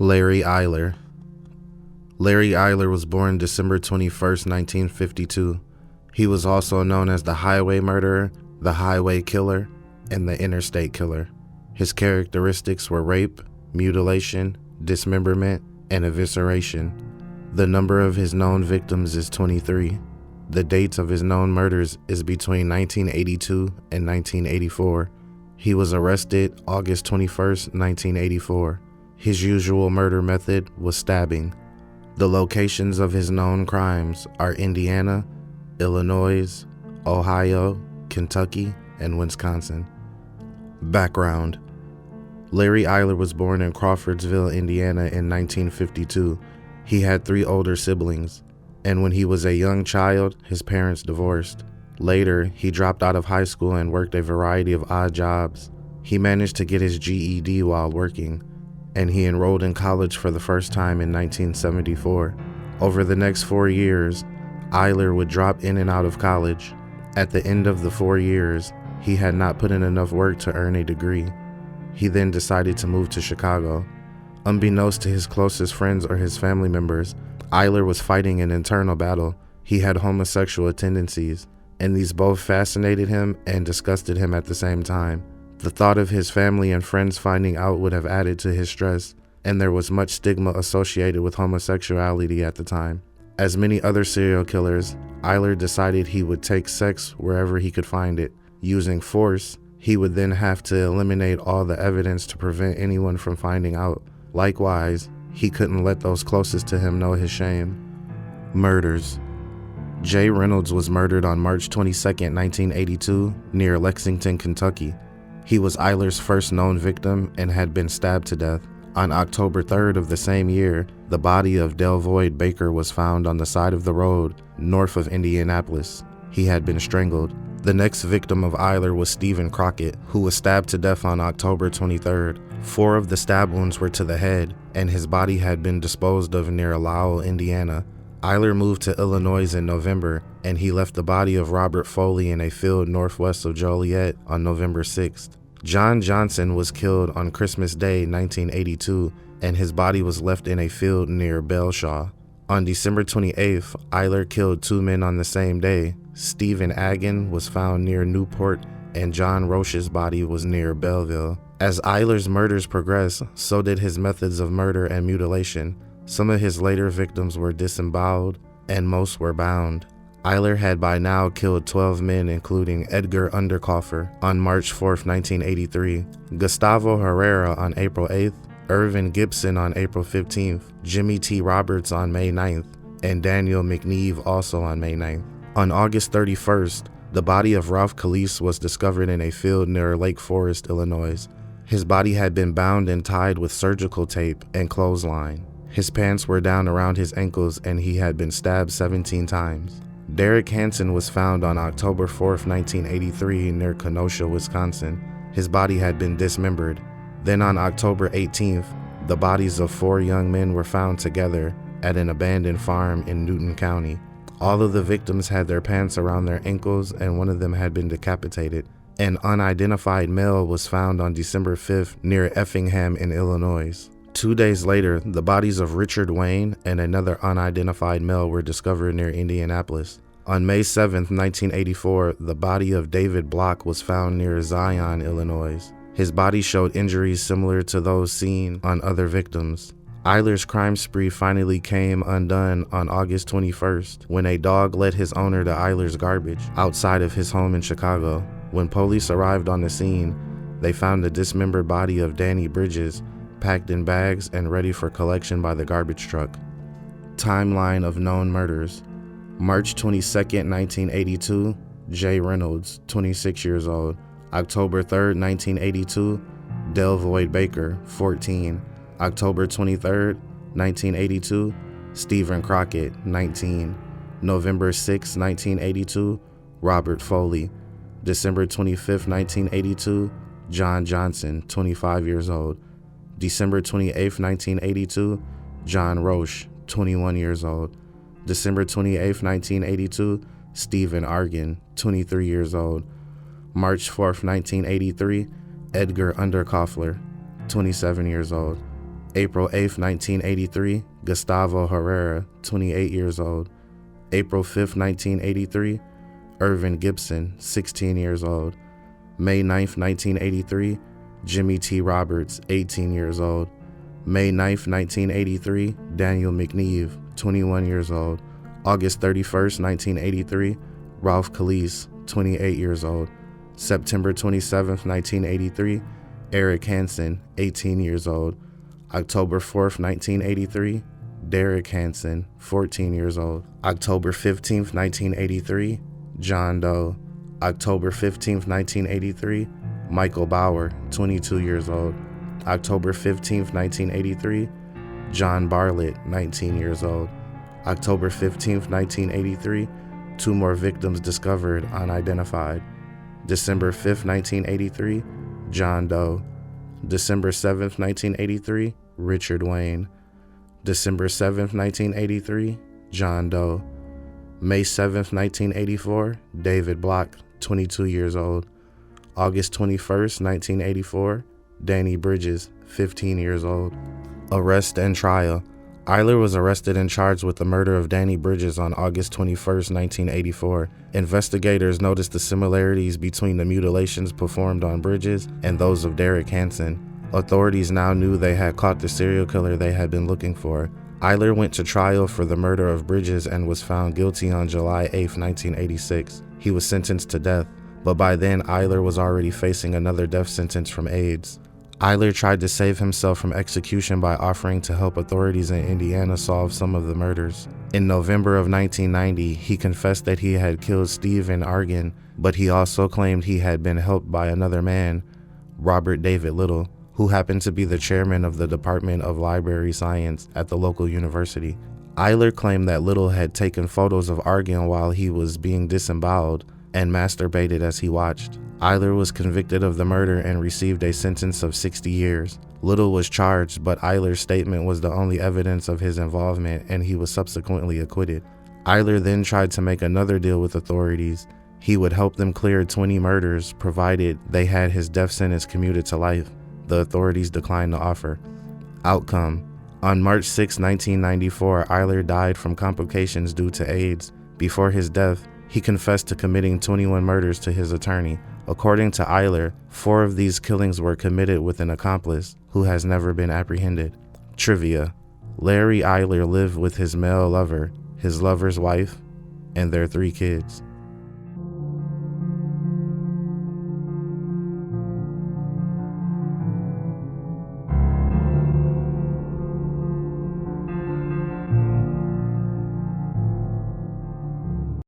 Larry Eyler. Larry Eyler was born December 21, 1952. He was also known as the Highway Murderer, the Highway Killer, and the Interstate Killer. His characteristics were rape, mutilation, dismemberment, and evisceration. The number of his known victims is 23. The dates of his known murders is between 1982 and 1984. He was arrested August 21, 1984. His usual murder method was stabbing. The locations of his known crimes are Indiana, Illinois, Ohio, Kentucky, and Wisconsin. Background: Larry Eyler was born in Crawfordsville, Indiana in 1952. He had 3 older siblings, and when he was a young child, his parents divorced. Later, he dropped out of high school and worked a variety of odd jobs. He managed to get his GED while working, and he enrolled in college for the first time in 1974. Over the next 4 years, Eyler would drop in and out of college. At the end of the 4 years, he had not put in enough work to earn a degree. He then decided to move to Chicago. Unbeknownst to his closest friends or his family members, Eyler was fighting an internal battle. He had homosexual tendencies, and these both fascinated him and disgusted him at the same time. The thought of his family and friends finding out would have added to his stress, and there was much stigma associated with homosexuality at the time. As many other serial killers, Eyler decided he would take sex wherever he could find it. Using force, he would then have to eliminate all the evidence to prevent anyone from finding out. Likewise, he couldn't let those closest to him know his shame. Murders. Jay Reynolds was murdered on March 22, 1982, near Lexington, Kentucky. He was Eyler's first known victim and had been stabbed to death. On October 3rd of the same year, the body of Delvoyd Baker was found on the side of the road north of Indianapolis. He had been strangled. The next victim of Eyler was Stephen Crockett, who was stabbed to death on October 23rd. 4 of the stab wounds were to the head, and his body had been disposed of near Lowell, Indiana. Eyler moved to Illinois in November, and he left the body of Robert Foley in a field northwest of Joliet on November 6th. John Johnson was killed on Christmas Day, 1982, and his body was left in a field near Belshaw. On December 28th, Eyler killed 2 men on the same day. Stephen Agin was found near Newport, and John Roche's body was near Belleville. As Eyler's murders progressed, so did his methods of murder and mutilation. Some of his later victims were disemboweled, and most were bound. Eyler had by now killed 12 men, including Edgar Underkoffer on March 4, 1983, Gustavo Herrera on April 8th, Irvin Gibson on April 15th, Jimmy T. Roberts on May 9th, and Daniel McNeve also on May 9th. On August 31st, the body of Ralph Calise was discovered in a field near Lake Forest, Illinois. His body had been bound and tied with surgical tape and clothesline. His pants were down around his ankles, and he had been stabbed 17 times. Derek Hansen was found on October 4, 1983 near Kenosha, Wisconsin. His body had been dismembered. Then on October 18th, the bodies of 4 young men were found together at an abandoned farm in Newton County. All of the victims had their pants around their ankles, and one of them had been decapitated. An unidentified male was found on December 5th near Effingham in Illinois. 2 days later, the bodies of Richard Wayne and another unidentified male were discovered near Indianapolis. On May 7, 1984, the body of David Block was found near Zion, Illinois. His body showed injuries similar to those seen on other victims. Eyler's crime spree finally came undone on August 21st when a dog led his owner to Eyler's garbage outside of his home in Chicago. When police arrived on the scene, they found the dismembered body of Danny Bridges packed in bags and ready for collection by the garbage truck. Timeline of known murders. March 22, 1982, Jay Reynolds, 26 years old. October 3, 1982, Delvoyd Baker, 14. October 23, 1982, Stephen Crockett, 19. November 6, 1982, Robert Foley. December 25, 1982, John Johnson, 25 years old. December 28, 1982, John Roche, 21 years old. December 28, 1982, Stephen Argan, 23 years old. March 4, 1983, Edgar Underkofler, 27 years old. April 8, 1983, Gustavo Herrera, 28 years old. April 5, 1983, Irvin Gibson, 16 years old. May 9, 1983, Jimmy T. Roberts, 18 years old. May 9, 1983, Daniel McNeve, 21 years old. August 31st, 1983, Ralph Calise, 28 years old. September 27th, 1983, Eric Hansen, 18 years old. October 4th, 1983, Derek Hansen, 14 years old. October 15th, 1983, John Doe. October 15th, 1983, Michael Bauer, 22 years old. October 15th, 1983, John Bartlett, 19 years old. October 15th, 1983, 2 more victims discovered unidentified. December 5th, 1983, John Doe. December 7th, 1983, Richard Wayne. December 7th, 1983, John Doe. May 7th, 1984, David Block, 22 years old. August 21st, 1984, Danny Bridges, 15 years old. Arrest and trial. Eyler was arrested and charged with the murder of Danny Bridges on August 21st, 1984. Investigators noticed the similarities between the mutilations performed on Bridges and those of Derek Hansen. Authorities now knew they had caught the serial killer they had been looking for. Eyler went to trial for the murder of Bridges and was found guilty on July 8, 1986. He was sentenced to death, but by then Eyler was already facing another death sentence from AIDS. Eyler tried to save himself from execution by offering to help authorities in Indiana solve some of the murders. In November of 1990, he confessed that he had killed Stephen Argan, but he also claimed he had been helped by another man, Robert David Little, who happened to be the chairman of the Department of Library Science at the local university. Eyler claimed that Little had taken photos of Argan while he was being disemboweled and masturbated as he watched. Eyler was convicted of the murder and received a sentence of 60 years. Little was charged, but Eyler's statement was the only evidence of his involvement, and he was subsequently acquitted. Eyler then tried to make another deal with authorities. He would help them clear 20 murders, provided they had his death sentence commuted to life. The authorities declined the offer. Outcome. On March 6, 1994, Eyler died from complications due to AIDS. Before his death, he confessed to committing 21 murders to his attorney. According to Eyler, 4 of these killings were committed with an accomplice who has never been apprehended. Trivia. Larry Eyler lived with his male lover, his lover's wife, and their 3 kids.